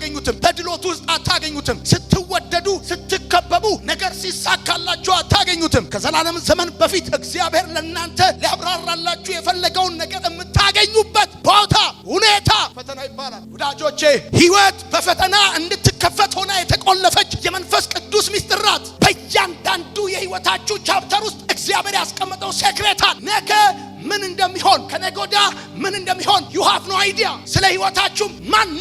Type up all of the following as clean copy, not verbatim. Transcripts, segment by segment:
አታገኙትም። በድሎት ውስጥ አታገኙትም። ስትወደዱ ስትከበቡ ነገር ሲሳካላችሁ አታገኙትም። ከዘላለም ዘመን በፊት እግዚአብሔር ለእናንተ ሊያብራራላችሁ የፈለገውን ነገር የምታገኙበት ቦታ ሁኔታ ፈተና ይባላል። ወዳጆቼ ሕይወት በፈተና እንድትከፈት ሆና የተቆለፈች የመንፈስ ቅዱስ ሚስጥር ናት። በእያንዳንዱ የሕይወታችሁ ቻፕተር ውስጥ እግዚአብሔር ያስቀመጠው ሴክሬት አለ። ነገ ምን እንደሚሆን ከነገ ወዲያ ምን እንደሚሆን you have no idea። ስለ ሕይወታችሁ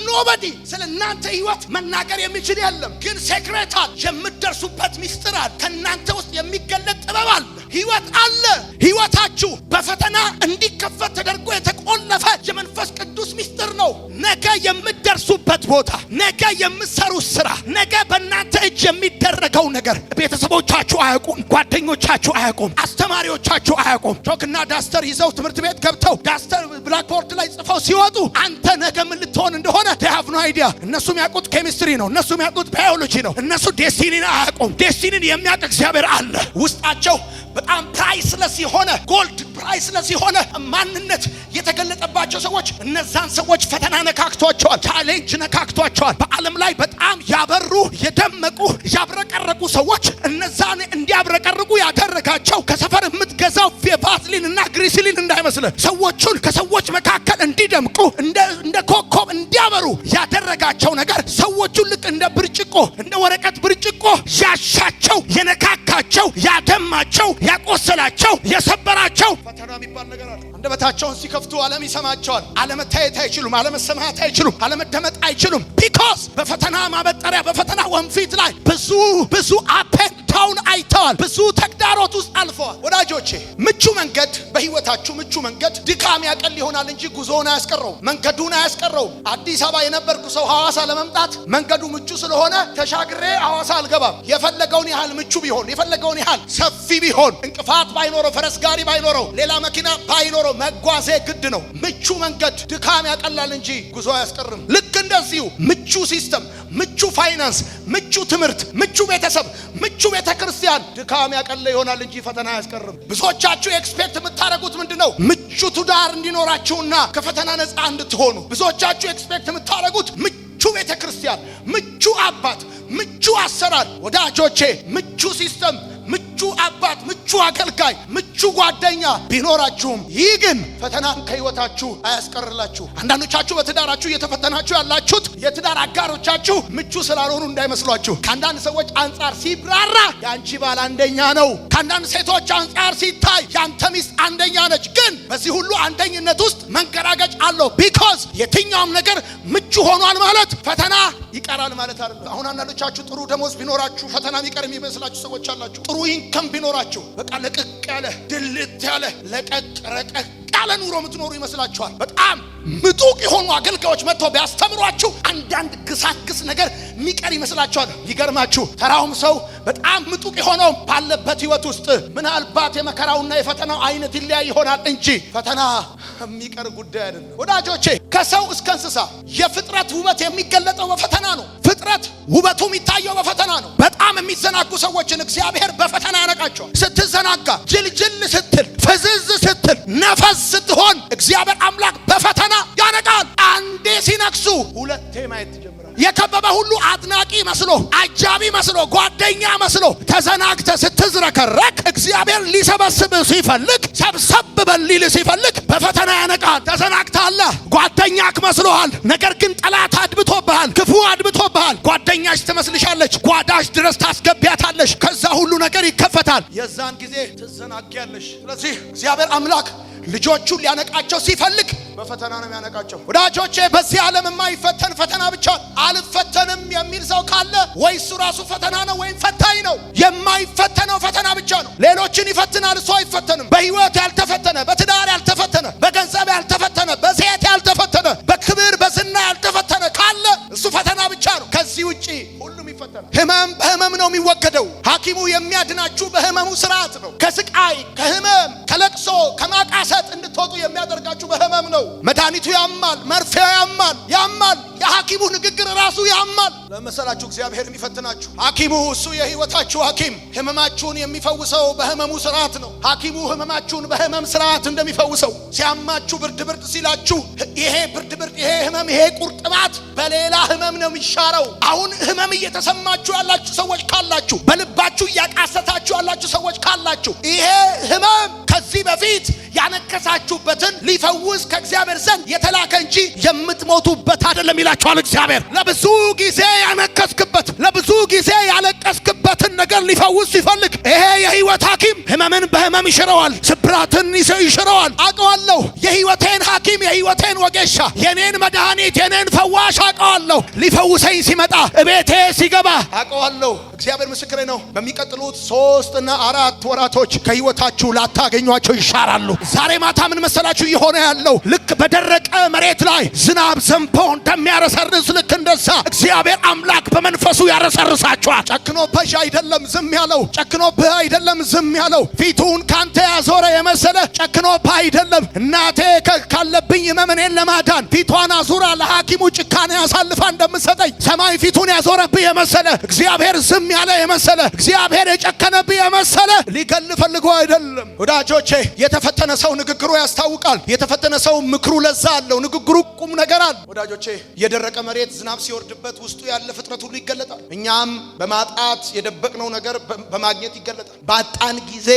ኖበዲ ስለ እናንተ ሕይወት መናገር የሚችል የለም። ግን ሴክሬት አለ፣ የምትደርሱበት ሚስጥር አለ፣ ከእናንተ ውስጥ የሚገለጥ ጥበብ አለ፣ ሕይወት አለ። ሕይወታችሁ በፈተና እንዲከፈት ተደርጎ የተቆለፈ የመንፈስ ቅዱስ ሚስጥር ነው። ነገ የምትደርሱበት ቦታ፣ ነገ የምትሰሩት ስራ፣ ነገ በእናንተ እጅ የሚደረገው ነገር ቤተሰቦቻችሁ አያውቁም፣ ጓደኞቻችሁ አያውቁም፣ አስተማሪዎቻችሁ አያውቁም። ቾክና ዳስተር ይዘው ትምህርት ቤት ገብተው ዳስተር ብላክቦርድ ላይ ጽፈው ሲወጡ አንተ ነገ ምን ልትሆን እንደሆነ they have no idea። እነሱ የሚያውቁት ኬሚስትሪ ነው፣ እነሱ የሚያውቁት ባዮሎጂ ነው። እነሱ ዴስቲኒን አያውቁም። ዴስቲኒን የሚያውቅ እግዚአብሔር አለ። ውስጣቸው በጣም ፕራይስለስ የሆነ ጎልድ ፕራይስለስ የሆነ ማንነት የተገለጠባቸው ሰዎች እነዛን ሰዎች ፈተና ነካክቷቸዋል፣ ቻሌንጅ ነካክቷቸዋል። በዓለም ላይ በጣም ያበሩ የደመቁ ያብረቀረቁ ሰዎች እነዛን እንዲያብረቀርቁ ያደረጋቸው ከሰፈር የምትገዛው ቫዝሊን እና ግሪሲሊን እንዳይመስል ሰዎቹን ከሰዎች መካከል እንዲደምቁ እንደ ኮከብ እንዲያበሩ ያደረጋቸው ነገር ሰዎቹን ልክ እንደ ብርጭቆ እንደ ወረቀት ብርጭቆ ያሻቸው የነካካቸው ያደማቸው ያቆሰላቸው የሰበራቸው ፈተና የሚባል ነገር አለ። አንደበታቸውን ሲከፍቱ ዓለም ይሰማቸዋል። አለመታየት አይችሉም፣ አለመሰማት አይችሉም፣ አለመደመጥ አይችሉም። ቢኮዝ በፈተና ማበጠሪያ በፈተና ወንፊት ላይ ብዙ አፔን ዳውን አይተዋል። ብዙ ተግዳሮት ውስጥ አልፈዋል። ወዳጆቼ ምቹ መንገድ በህይወታችሁ ምቹ መንገድ ድካም ያቀል ይሆናል እንጂ ጉዞውን አያስቀረው፣ መንገዱን አያስቀረው። አዲስ አበባ የነበርኩ ሰው ሐዋሳ ለመምጣት መንገዱ ምቹ ስለሆነ ተሻግሬ ሐዋሳ አልገባም። የፈለገውን ያህል ምቹ ቢሆን የፈለገውን ያህል ሰፊ ቢሆን እንቅፋት ባይኖረው ፈረስ ጋሪ ባይኖረው ሌላ መኪና ባይኖረው መጓዜ ግድ ነው። ምቹ መንገድ ድካም ያቀላል እንጂ ጉዞ አያስቀርም። ልክ እንደዚሁ ምቹ ሲስተም፣ ምቹ ፋይናንስ፣ ምቹ ትምህርት፣ ምቹ ቤተሰብ፣ ምቹ ቤተክርስቲያን ድካም ያቀለ ይሆናል እንጂ ፈተና አያስቀርም። ብዙዎቻችሁ ኤክስፔክት የምታረጉት ምንድነው? ምቹ ትዳር እንዲኖራችሁና ከፈተና ነፃ እንድትሆኑ። ብዙዎቻችሁ ኤክስፔክት የምታረጉት ምቹ ቤተክርስቲያን፣ ምቹ አባት፣ ምቹ አሰራር። ወዳጆቼ ምቹ ሲስተም፣ ምቹ አባት፣ ምቹ አገልጋይ፣ ምቹ ጓደኛ ቢኖራችሁም ይህ ግን ፈተናን ከህይወታችሁ አያስቀርላችሁ። አንዳንዶቻችሁ በትዳራችሁ እየተፈተናችሁ ያላችሁት የትዳር አጋሮቻችሁ ምቹ ስላልሆኑ እንዳይመስሏችሁ። ከአንዳንድ ሰዎች አንጻር ሲብራራ ያንቺ ባል አንደኛ ነው፣ ከአንዳንድ ሴቶች አንጻር ሲታይ ያንተ ሚስት አንደኛ ነች። ግን በዚህ ሁሉ አንደኝነት ውስጥ መንገራገጭ አለው። ቢኮዝ የትኛውም ነገር ምቹ ሆኗል ማለት ፈተና ይቀራል ማለት አይደለም። አሁን አንዳንዶቻችሁ ጥሩ ደሞዝ ቢኖራችሁ ፈተና የሚቀር የሚመስላችሁ ሰዎች አላችሁ። ጥሩ ኢንከም ቢኖራችሁ በቃ ለቀቅ ያለ ድልት ያለ ለቀቅ ረቀቅ ያለ ኑሮ የምትኖሩ ይመስላችኋል። በጣም ምጡቅ የሆኑ አገልጋዮች መጥተው ቢያስተምሯችሁ አንዳንድ ግሳግስ ነገር የሚቀር ይመስላችኋል። ሊገርማችሁ ተራውም ሰው በጣም ምጡቅ የሆነው ባለበት ህይወት ውስጥ ምናልባት የመከራውና የፈተናው አይነት ይለያይ ይሆናል እንጂ ፈተና የሚቀር ጉዳይ አይደለም። ወዳጆቼ ከሰው እስከ እንስሳ የፍጥረት ውበት የሚገለጠው በፈተና ነው። ፍጥረት ውበቱ የሚታየው በፈተና ነው። በጣም የሚዘናጉ ሰዎችን እግዚአብሔር በፈተና ያነቃቸዋል። ስትዘናጋ፣ ጅልጅል ስትል፣ ፍዝዝ ስትል፣ ነፈስ ስትሆን እግዚአብሔር አምላክ በፈተና ያነቃል። አንዴ ሲነክሱ ሁለቴ ማየት ትጀምራለህ። የከበበ ሁሉ አድናቂ መስሎ፣ አጃቢ መስሎ፣ ጓደኛ መስሎ ተዘናግተ ስትዝረከረክ እግዚአብሔር ሊሰበስብ ሲፈልግ ሰብሰብ በሊል ሲፈልግ በፈተና ያነቃል። ተዘናግተሃል፣ ጓደኛክ መስሎሃል። ነገር ግን ጠላት አድብቶብሃል፣ ክፉ አድብቶብሃል። ጓደኛሽ ትመስልሻለች፣ ጓዳሽ ድረስ ታስገቢያታለሽ። ከዛ ሁሉ ነገር ይከፈታል። የዛን ጊዜ ትዘናጊያለሽ። ስለዚህ እግዚአብሔር አምላክ ልጆቹን ሊያነቃቸው ሲፈልግ በፈተና ነው የሚያነቃቸው። ወዳጆቼ በዚህ ዓለም የማይፈተን ፈተና ብቻ አልፈተንም የሚል ሰው ካለ ወይ እሱ ራሱ ፈተና ነው ወይም ፈታኝ ነው። የማይፈተነው ፈተና ብቻ ነው። ሌሎችን ይፈትናል፣ እሱ አይፈተንም። በህይወት ያልተፈተነ፣ በትዳር ያልተፈተነ፣ በገንዘብ ያልተፈተነ፣ በሴት ያልተፈተነ፣ በክብር በዝና ያልተፈተነ ካለ እሱ ፈተና ብቻ ነው። ከዚህ ውጪ ሁሉም ይፈተናል። ህመም በህመም ነው የሚወገደው። ሐኪሙ የሚያድናችሁ በህመሙ ስርዓት ነው። ከስቃይ ከህመም ከለቅሶ ከማቃሰት እንድትወጡ የሚያደርጋችሁ በህመም ነው። መድኃኒቱ ያማል፣ መርፌው ያማል። የሐኪሙ ንግግር ራሱ ያማል። ለመሰላችሁ እግዚአብሔር የሚፈትናችሁ ሐኪሙ እሱ የህይወታችሁ ሐኪም ህመማችሁን የሚፈውሰው በህመሙ ስርዓት ነው። ሐኪሙ ህመማችሁን በህመም ስርዓት እንደሚፈውሰው ሲያማችሁ ብርድ ሲላችሁ ይሄ ብርድ ይሄ ህመም ይሄ ቁርጥማት በሌላ ህመም ነው የሚሻረው። አሁን ህመም እየተሰማችሁ ያላችሁ ሰዎች ካላችሁ፣ በልባችሁ እያቃሰታችሁ ያላችሁ ሰዎች ካላችሁ ይሄ ህመም ከዚህ በፊት ያነከሳችሁበትን ሊፈውስ ከእግዚአብሔር ዘንድ የተላከ እንጂ የምትሞቱበት አይደለም ይላችኋል እግዚአብሔር። ለብዙ ጊዜ ያነከስክበት፣ ለብዙ ጊዜ ያለቀስክበትን ነገር ሊፈውስ ሲፈልግ ይሄ የህይወት ሐኪም ህመምን በህመም ይሽረዋል፣ ስብራትን ይሽረዋል። አውቀዋለሁ የህይወቴን ሐኪም የህይወቴን ወጌሻ የኔን መድኃኒት የኔን ፈዋሽ አውቀዋለሁ። ሊፈውሰኝ ሲመጣ እቤቴ ሲገባ አውቀዋለሁ። እግዚአብሔር ምስክሬ ነው። በሚቀጥሉት 3 እና 4 ወራቶች ከህይወታችሁ ላታገኟቸው ይሻራሉ። ዛሬ ማታ ምን መሰላችሁ የሆነ ያለው? ልክ በደረቀ መሬት ላይ ዝናብ ዘንቦ እንደሚያረሰርስ ልክ እንደዛ እግዚአብሔር አምላክ በመንፈሱ ያረሰርሳችኋል። ጨክኖብህ አይደለም ዝም ያለው፣ ጨክኖብህ አይደለም ዝም ያለው። ፊቱን ካንተ ያዞረ የመሰለ ጨክኖብህ አይደለም። እናቴ ካለብኝ ህመምን ለማዳን ፊቷን አዙራ ለሐኪሙ ጭካኔ አሳልፋ እንደምትሰጠኝ ሰማይ ፊቱን ያዞረብህ የመሰለ እግዚአብሔር ዝም ያለ የመሰለ እግዚአብሔር የጨከነብህ የመሰለ ሊገል ፈልጎ አይደለም። ወዳጆቼ የተፈተነ ሰው ንግግሩ ያስታውቃል። የተፈተነ ሰው ምክሩ ለዛ አለው፣ ንግግሩ ቁም ነገር አለ። ወዳጆቼ የደረቀ መሬት ዝናብ ሲወርድበት ውስጡ ያለ ፍጥረት ሁሉ ይገለጣል። እኛም በማጣት የደበቅነው ነገር በማግኘት ይገለጣል። ባጣን ጊዜ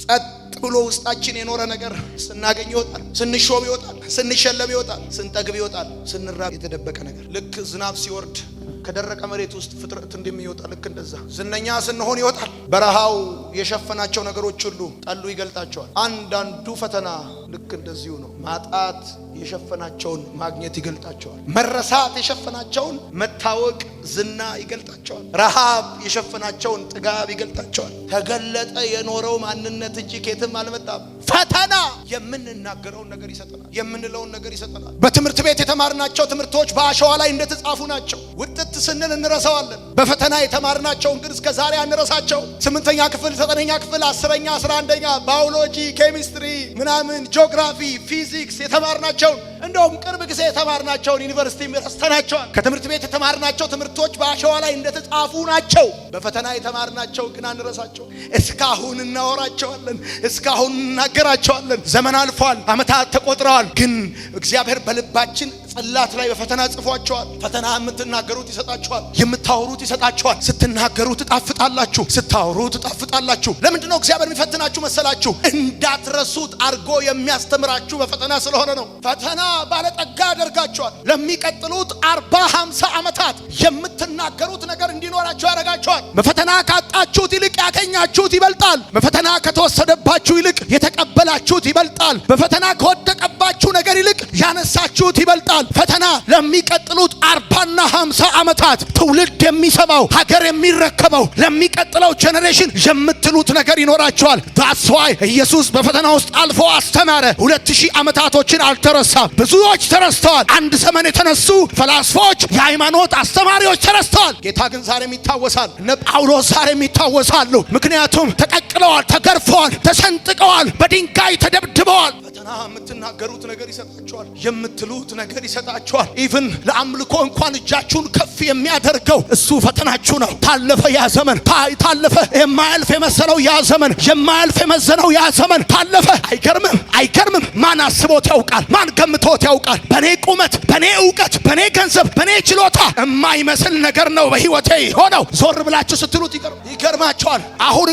ጸጥ ብሎ ውስጣችን የኖረ ነገር ስናገኝ ይወጣል። ስንሾም ይወጣል፣ ስንሸለም ይወጣል፣ ስንጠግብ ይወጣል። ስንራብ የተደበቀ ነገር ልክ ዝናብ ሲወርድ ከደረቀ መሬት ውስጥ ፍጥረት እንደሚወጣ ልክ እንደዛ ዝነኛ ስንሆን ይወጣል። በረሃው የሸፈናቸው ነገሮች ሁሉ ጠሉ ይገልጣቸዋል። አንዳንዱ ፈተና ልክ እንደዚሁ ነው። ማጣት የሸፈናቸውን ማግኘት ይገልጣቸዋል። መረሳት የሸፈናቸውን መታወቅ ዝና ይገልጣቸዋል። ረሃብ የሸፈናቸውን ጥጋብ ይገልጣቸዋል። ተገለጠ የኖረው ማንነት እንጂ ከየትም አልመጣም። ፈተና የምንናገረውን ነገር ይሰጠናል፣ የምንለውን ነገር ይሰጠናል። በትምህርት ቤት የተማርናቸው ትምህርቶች በአሸዋ ላይ እንደተጻፉ ናቸው። ውጥት ስንል እንረሳዋለን። በፈተና የተማርናቸውን ግን እስከ ዛሬ አንረሳቸው። 8ኛ ክፍል፣ 9ኛ ክፍል፣ 10ኛ፣ 11ኛ ባዮሎጂ፣ ኬሚስትሪ ምናምን ጂኦግራፊ፣ ፊዚክስ የተማርናቸውን እንደውም ቅርብ ጊዜ የተማርናቸውን ዩኒቨርሲቲ ረስተናቸዋል። ከትምህርት ቤት የተማርናቸው ትምህርቶች በአሸዋ ላይ እንደተጻፉ ናቸው። በፈተና የተማርናቸው ግን አንረሳቸው። እስካሁን እናወራቸዋለን፣ እስካሁን እናገራቸዋለን። ዘመን አልፏል፣ ዓመታት ተቆጥረዋል። ግን እግዚአብሔር በልባችን ጽላት ላይ በፈተና ጽፏቸዋል። ፈተና የምትናገሩት ይሰጣቸዋል፣ የምታወሩት ይሰጣቸዋል። ስትናገሩት ትጣፍጣላችሁ፣ ስታወሩት ትጣፍጣላችሁ። ለምንድነው እግዚአብሔር የሚፈትናችሁ መሰላችሁ? እንዳትረሱት አርጎ የሚያስተምራችሁ በፈተና ስለሆነ ነው። ፈተና ባለጠጋ ያደርጋቸዋል። ለሚቀጥሉት 40-50 ዓመታት የምትናገሩት ነገር እንዲኖራችሁ ያደርጋቸዋል። በፈተና ካጣችሁት ይልቅ ያገኛችሁት ይበልጣል። በፈተና ከተወሰደባችሁ ይልቅ የተቀበላችሁት ይበልጣል። በፈተና ከወደቀባችሁ ነገር ይልቅ ያነሳችሁት ይበልጣል። ፈተና ለሚቀጥሉት 40 እና 50 ዓመታት ትውልድ የሚሰማው ሀገር የሚረከበው ለሚቀጥለው ጄኔሬሽን የምትሉት ነገር ይኖራቸዋል። that's why ኢየሱስ በፈተና ውስጥ አልፎ አስተማረ። 2000 ዓመታቶችን አልተረሳም። ብዙዎች ተረስተዋል። አንድ ዘመን የተነሱ ፈላስፎች፣ የሃይማኖት አስተማሪዎች ተረስተዋል። ጌታ ግን ዛሬም ይታወሳል። እነ ጳውሎስ ዛሬም ይታወሳሉ። ምክንያቱም ተቀቅለዋል፣ ተገርፈዋል፣ ተሰንጥቀዋል፣ በድንጋይ ተደብድበዋል። ፈተና የምትናገሩት ነገር ይሰጣቸዋል፣ የምትሉት ነገር ይሰጣቸዋል። ኢቭን ለአምልኮ እንኳን እጃችሁን ከፍ የሚያደርገው እሱ ፈተናችሁ ነው። ታለፈ ያ ዘመን፣ ታለፈ የማያልፍ የመሰለው ያ ዘመን፣ የማያልፍ የመዘነው ያ ዘመን ታለፈ። አይገርምም? አይገርምም? ማን አስቦት ያውቃል? ማን ገምቶት ያውቃል? በኔ ቁመት፣ በኔ ዕውቀት፣ በኔ ገንዘብ፣ በኔ ችሎታ የማይመስል ነገር ነው በህይወቴ ሆነው። ዞር ብላችሁ ስትሉት ይገርማቸዋል። አሁን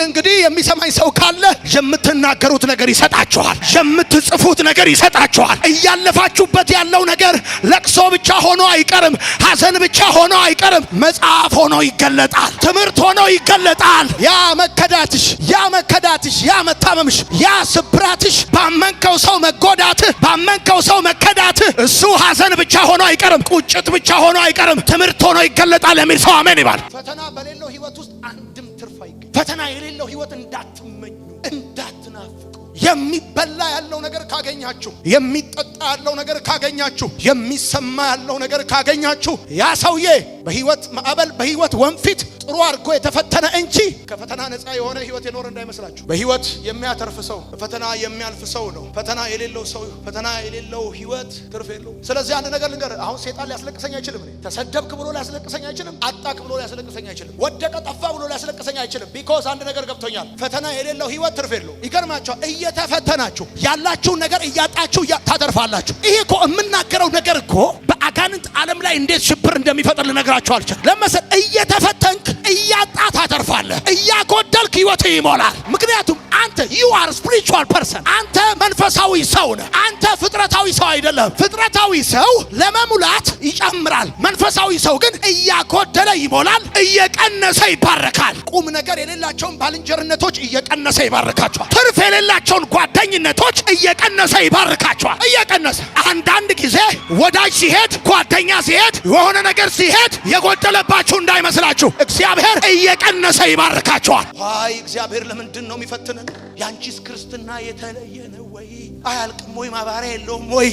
እንግዲህ የሚሰማኝ ሰው ካለ የምትናገሩት ነገር ይሰጣችኋል፣ የምትጽፉት ነገር ይሰጣችኋል። እያለፋችሁበት ያለው ነገር ለቅሶ ብቻ ሆኖ አይቀርም፣ ሐዘን ብቻ ሆኖ አይቀርም። መጽሐፍ ሆኖ ይገለጣል፣ ትምህርት ሆኖ ይገለጣል። ያ መከዳትሽ፣ ያ መከዳትሽ፣ ያ መታመምሽ፣ ያ ስብራትሽ፣ ባመንከው ሰው መጎዳትህ፣ ባመንከው ሰው መከዳትህ እሱ ሐዘን ብቻ ሆኖ አይቀርም፣ ቁጭት ብቻ ሆኖ አይቀርም፣ ትምህርት ሆኖ ይገለጣል የሚል ሰው አሜን ይባል። ፈተና በሌለው ህይወት ውስጥ አንድም ትርፍ አይገኝ። ፈተና የሌለው ህይወት እንዳትመኙ፣ እንዳትናፍቁ። የሚበላ ያለው ነገር ካገኛችሁ፣ የሚጠጣ ያለው ነገር ካገኛችሁ፣ የሚሰማ ያለው ነገር ካገኛችሁ ያ ሰውዬ በህይወት ማዕበል፣ በህይወት ወንፊት ጥሩ አድርጎ የተፈተነ እንጂ ከፈተና ነፃ የሆነ ህይወት የኖረ እንዳይመስላችሁ። በህይወት የሚያተርፍ ሰው ፈተና የሚያልፍ ሰው ነው። ፈተና የሌለው ሰው ፈተና የሌለው ህይወት ትርፍ የለው። ስለዚህ አንድ ነገር ልንገር፣ አሁን ሰይጣን ሊያስለቅሰኝ አይችልም። ተሰደብክ ብሎ ሊያስለቅሰኝ አይችልም። አጣክ ብሎ ሊያስለቅሰኝ አይችልም። ወደቀ ጠፋ ብሎ ሊያስለቅሰኝ አይችልም። ቢኮዝ አንድ ነገር ገብቶኛል፣ ፈተና የሌለው ህይወት ትርፍ የለው። ይገርማችኋል፣ እየተፈተናችሁ ያላችሁን ነገር እያጣችሁ ታተርፋላችሁ። ይሄ እኮ የምናገረው ነገር እኮ በአጋንንት ዓለም ላይ እንዴት ሽብር እንደሚፈጥር ልነግራችሁ አልችልም። ለምሳሌ እየተፈተንክ እያጣ ታተርፋለህ፣ እያጎደልክ ህይወትህ ይሞላል። ምክንያቱም አንተ you are spiritual person፣ አንተ መንፈሳዊ ሰው ነህ። አንተ ፍጥረታዊ ሰው አይደለም። ፍጥረታዊ ሰው ለመሙላት ይጨምራል፣ መንፈሳዊ ሰው ግን እያጎደለ ይሞላል፣ እየቀነሰ ይባረካል። ቁም ነገር የሌላቸውን ባልንጀርነቶች እየቀነሰ ይባርካቸዋል። ትርፍ የሌላቸውን ጓደኝነቶች እየቀነሰ ይባርካቸዋል። እየቀነሰ አንዳንድ ጊዜ ወዳጅ ሲሄድ ጓደኛ ሲሄድ የሆነ ነገር ሲሄድ የጎደለባችሁ እንዳይመስላችሁ፣ እግዚአብሔር እየቀነሰ ይባርካቸዋል። ዋይ እግዚአብሔር ለምንድን ነው የሚፈትነን? ያንቺስ ክርስትና የተለየ ነው ወይ? አያልቅም ወይ? ማባሪያ የለውም ወይ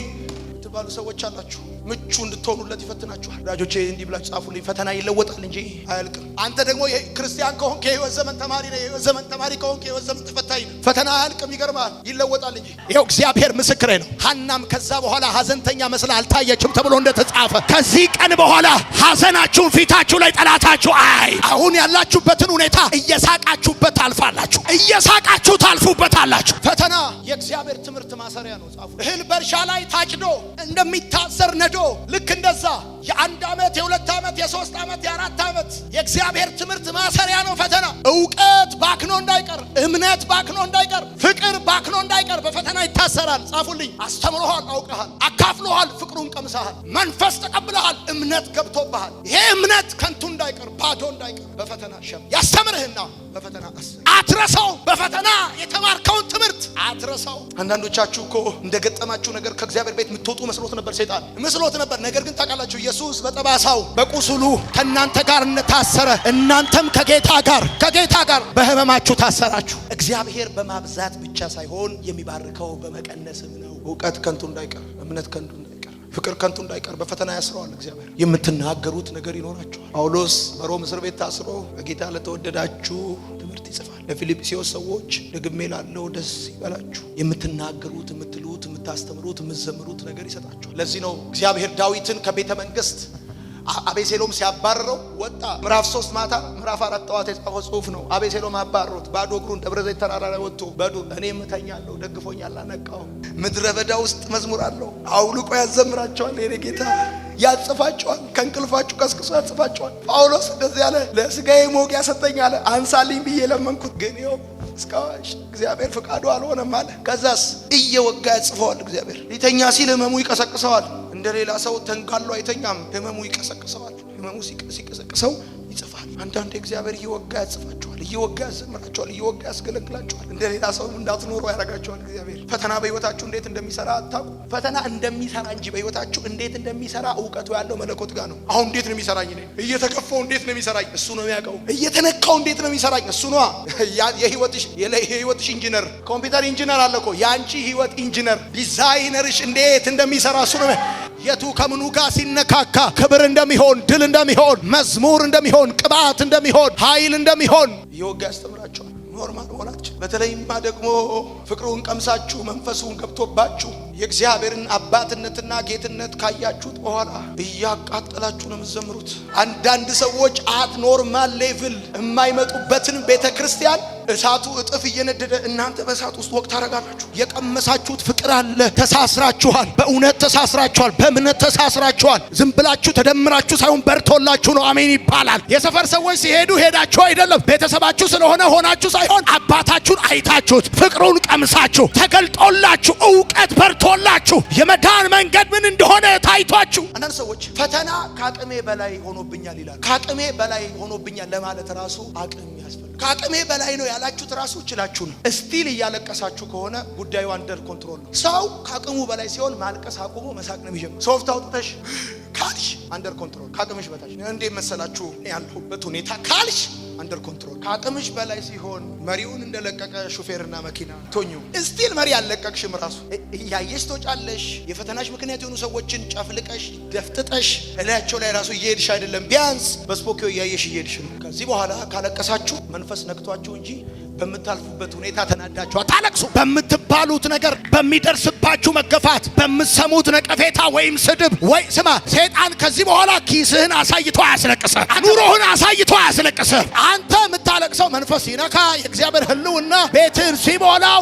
ትባሉ ሰዎች አላችሁ። ምቹ እንድትሆኑለት ይፈትናችኋል። ወዳጆቼ እንዲህ ብላችሁ ጻፉልኝ፣ ፈተና ይለወጣል እንጂ አያልቅም። አንተ ደግሞ ክርስቲያን ከሆንክ የህይወት ዘመን ተማሪ ነህ። የህይወት ዘመን ተማሪ ከሆንክ የህይወት ዘመን ተፈታኝ ነህ። ፈተና አያልቅም፣ ይገርማል፣ ይለወጣል እንጂ። ይሄው እግዚአብሔር ምስክሬ ነው። ሐናም ከዛ በኋላ ሐዘንተኛ መስላ አልታየችም ተብሎ እንደተጻፈ ከዚህ ቀን በኋላ ሐዘናችሁን ፊታችሁ ላይ ጠላታችሁ አይ። አሁን ያላችሁበትን ሁኔታ እየሳቃችሁበት ታልፋላችሁ፣ እየሳቃችሁ ታልፉበታላችሁ። ፈተና የእግዚአብሔር ትምህርት ማሰሪያ ነው። ጻፉ። እህል በእርሻ ላይ ታጭዶ እንደሚታሰር ነዶ ልክ እንደዛ የአንድ ዓመት የሁለት ዓመት የሶስት ዓመት የአራት ዓመት የእግዚአብሔር ትምህርት ማሰሪያ ነው ፈተና። እውቀት ባክኖ እንዳይቀር፣ እምነት ባክኖ እንዳይቀር፣ ፍቅር ባክኖ እንዳይቀር በፈተና ይታሰራል። ጻፉልኝ። አስተምሮሃል፣ አውቀሃል፣ አካፍሎሃል፣ ፍቅሩን ቀምሰሃል፣ መንፈስ ተቀብለሃል፣ እምነት ገብቶብሃል። ይሄ እምነት ከንቱ እንዳይቀር፣ ባዶ እንዳይቀር በፈተና ሸም ያስተምርህና በፈተና አትረሳው። በፈተና የተማርከውን ትምህርት አትረሳው። አንዳንዶቻችሁ እኮ እንደገጠማችሁ ነገር ከእግዚአብሔር ቤት የምትወጡ መስሎት ነበር፣ ሰይጣን መስሎት ነበር። ነገር ግን ታውቃላችሁ ኢየሱስ በጠባሳው በቁስሉ ከእናንተ ጋር እንደታሰረ እናንተም ከጌታ ጋር በህመማችሁ ታሰራችሁ። እግዚአብሔር በማብዛት ብቻ ሳይሆን የሚባርከው በመቀነስም ነው። እውቀት ከንቱ እንዳይቀር፣ እምነት ከንቱ እንዳይቀር፣ ፍቅር ከንቱ እንዳይቀር በፈተና ያስረዋል እግዚአብሔር። የምትናገሩት ነገር ይኖራችኋል። ጳውሎስ በሮም እስር ቤት ታስሮ በጌታ ለተወደዳችሁ ትምህርት ይጽፋል። ለፊልጵስዩስ ሰዎች ደግሜ ላለው ደስ ይበላችሁ። የምትናገሩት፣ የምትሉት፣ የምታስተምሩት፣ የምትዘምሩት ነገር ይሰጣችኋል። ለዚህ ነው እግዚአብሔር ዳዊትን ከቤተ መንግስት አቤሴሎም ሲያባረረው ወጣ። ምዕራፍ 3 ማታ ምዕራፍ 4 ጠዋት የጻፈው ጽሑፍ ነው። አቤሴሎም አባረሩት። ባዶ እግሩን ደብረ ዘይት ተራራ ላይ ወጥቶ በዱር እኔም እተኛለሁ ደግፎኛል አነቃው። ምድረ በዳ ውስጥ መዝሙር አለው አውልቆ ያዘምራቸዋል። የኔ ጌታ ያጽፋቸዋል። ከእንቅልፋችሁ ቀስቅሶ ያጽፋቸዋል። ጳውሎስ እንደዚህ ያለ ለስጋዬ ሞቅ ያሰጠኝ አለ። አንሳልኝ ብዬ ለመንኩት፣ ግን ይኸው እስካዋሽ እግዚአብሔር ፍቃዱ አልሆነም አለ። ከዛስ እየወጋ ያጽፈዋል። እግዚአብሔር ሊተኛ ሲል ህመሙ ይቀሰቅሰዋል። እንደሌላ ሰው ተንጋሎ አይተኛም። ህመሙ ይቀሰቅሰዋል። ህመሙ ሲቀሰቅሰው ይጽፋል። አንዳንዴ እግዚአብሔር እየወጋ ያጽፋቸዋል፣ እየወጋ ያዘምራቸዋል፣ እየወጋ ያስገለግላቸዋል። እንደሌላ ሰው እንዳትኖሩ ያደርጋቸዋል እግዚአብሔር። ፈተና በህይወታችሁ እንዴት እንደሚሰራ አታውቁ። ፈተና እንደሚሰራ እንጂ በህይወታችሁ እንዴት እንደሚሰራ እውቀቱ ያለው መለኮት ጋር ነው። አሁን እንዴት ነው የሚሰራኝ? እኔ እየተከፋው እንዴት ነው የሚሰራኝ? እሱ ነው የሚያውቀው። እየተነካው እንዴት ነው የሚሰራኝ? እሱ ነው። የህይወትሽ ኢንጂነር፣ ኮምፒውተር ኢንጂነር አለ እኮ። ያንቺ ህይወት ኢንጂነር፣ ዲዛይነርሽ እንዴት እንደሚሰራ እሱ ነው። የቱ ከምኑ ጋር ሲነካካ ክብር እንደሚሆን፣ ድል እንደሚሆን፣ መዝሙር እንደሚሆን፣ ቅባት እንደሚሆን፣ ኃይል እንደሚሆን ይወጋ ያስተምራቸዋል። ኖርማል ሆናችሁ በተለይማ ደግሞ ፍቅሩን ቀምሳችሁ መንፈሱን ገብቶባችሁ የእግዚአብሔርን አባትነትና ጌትነት ካያችሁት በኋላ እያቃጠላችሁ ነው የምትዘምሩት። አንዳንድ ሰዎች አት ኖርማል ሌቭል የማይመጡበትን ቤተክርስቲያን እሳቱ እጥፍ እየነደደ እናንተ በእሳት ውስጥ ወቅት ታረጋላችሁ። የቀመሳችሁት ፍቅር አለ። ተሳስራችኋል። በእውነት ተሳስራችኋል። በእምነት ተሳስራችኋል። ዝም ብላችሁ ተደምራችሁ ሳይሆን በርቶላችሁ ነው። አሜን ይባላል። የሰፈር ሰዎች ሲሄዱ ሄዳችሁ አይደለም። ቤተሰባችሁ ስለሆነ ሆናችሁ ሳይሆን አባታችሁን አይታችሁት ፍቅሩን ቀምሳችሁ ተገልጦላችሁ እውቀት በርቶላችሁ የመዳን መንገድ ምን እንደሆነ ታይቷችሁ። አንዳንድ ሰዎች ፈተና ከአቅሜ በላይ ሆኖብኛል ይላል። ከአቅሜ በላይ ሆኖብኛል ለማለት ራሱ አቅም ያስፈልጋል። ከአቅሜ በላይ ነው ያላችሁት ራሱ እችላችሁ ነው። እስቲል እያለቀሳችሁ ከሆነ ጉዳዩ አንደር ኮንትሮል ነው። ሰው ከአቅሙ በላይ ሲሆን ማልቀስ አቁሞ መሳቅ ነው የሚጀምረው። ሶፍት አውጥተሽ ካልሽ አንደር ኮንትሮል፣ ከአቅምሽ በታች እንዴ መሰላችሁ ያለሁበት ሁኔታ ካልሽ አንደር ኮንትሮል። ከአቅምሽ በላይ ሲሆን መሪውን እንደለቀቀ ሹፌርና መኪና ቶኙ እስቲል መሪ አለቀቅሽም። ራሱ እያየሽ ትወጫለሽ። የፈተናሽ ምክንያት የሆኑ ሰዎችን ጨፍልቀሽ ደፍጥጠሽ እላያቸው ላይ ራሱ እየሄድሽ አይደለም፣ ቢያንስ በስፖኪዮ እያየሽ እየሄድሽ ነው። ከዚህ በኋላ ካለቀሳችሁ መንፈስ ነክቷችሁ እንጂ በምታልፉበት ሁኔታ ተናዳችሁ አታለቅሱ። በምትባሉት ነገር፣ በሚደርስባችሁ መገፋት፣ በምትሰሙት ነቀፌታ ወይም ስድብ ወይ ስማ፣ ሰይጣን ከዚህ በኋላ ኪስህን አሳይቶ አያስለቅስህ፣ ኑሮህን አሳይቶ አያስለቅስህ። አንተ የምታለቅሰው መንፈስ ሲነካ የእግዚአብሔር ሕልውና ቤትህን ሲሞላው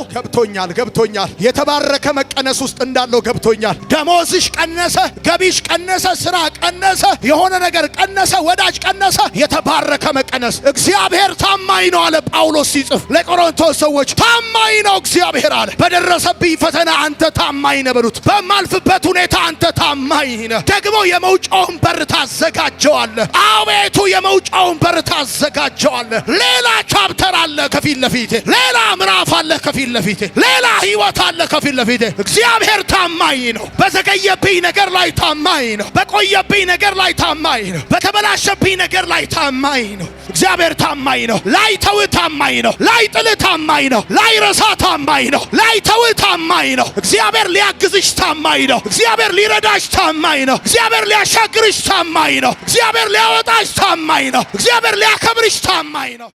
ገብቶኛል። የተባረከ መቀነስ ውስጥ እንዳለው ገብቶኛል። ደሞዝሽ ቀነሰ፣ ገቢሽ ቀነሰ፣ ስራ ቀነሰ፣ የሆነ ነገር ቀነሰ፣ ወዳጅ ቀነሰ። የተባረከ መቀነስ። እግዚአብሔር ታማኝ ነው አለ ጳውሎስ ሲጽፍ ለቆሮንቶስ ሰዎች። ታማኝ ነው እግዚአብሔር አለ። በደረሰብኝ ፈተና አንተ ታማኝ ነህ በሉት። በማልፍበት ሁኔታ አንተ ታማኝ ነህ። ደግሞ የመውጫውን በር ታዘጋጀዋለህ። አቤቱ የመውጫውን በር ታዘጋጀዋለህ። ሌላ ቻፕተር አለ ከፊት ለፊቴ፣ ሌላ ምዕራፍ አለ ከፊት ለፊቴ፣ ሌላ ህይወት አለ ከፊት ለፊቴ። እግዚአብሔር ታማኝ ነው። በዘገየብኝ ነገር ላይ ታማኝ ነው። በቆየብኝ ነገር ላይ ታማኝ ነው። በተበላሸብኝ ነገር ላይ ታማኝ ነው። እግዚአብሔር ታማኝ ነው። ላይተው ታማኝ ነው። ላይጥል ታማኝ ነው። ላይረሳ ታማኝ ነው። ላይተው ታማኝ ነው። እግዚአብሔር ሊያግዝሽ ታማኝ ነው። እግዚአብሔር ሊረዳሽ ታማኝ ነው። እግዚአብሔር ሊያሻግርሽ ታማኝ ነው። እግዚአብሔር ሊያወጣሽ ታማኝ ነው። እግዚአብሔር ሊያከብርሽ ታማኝ ነው።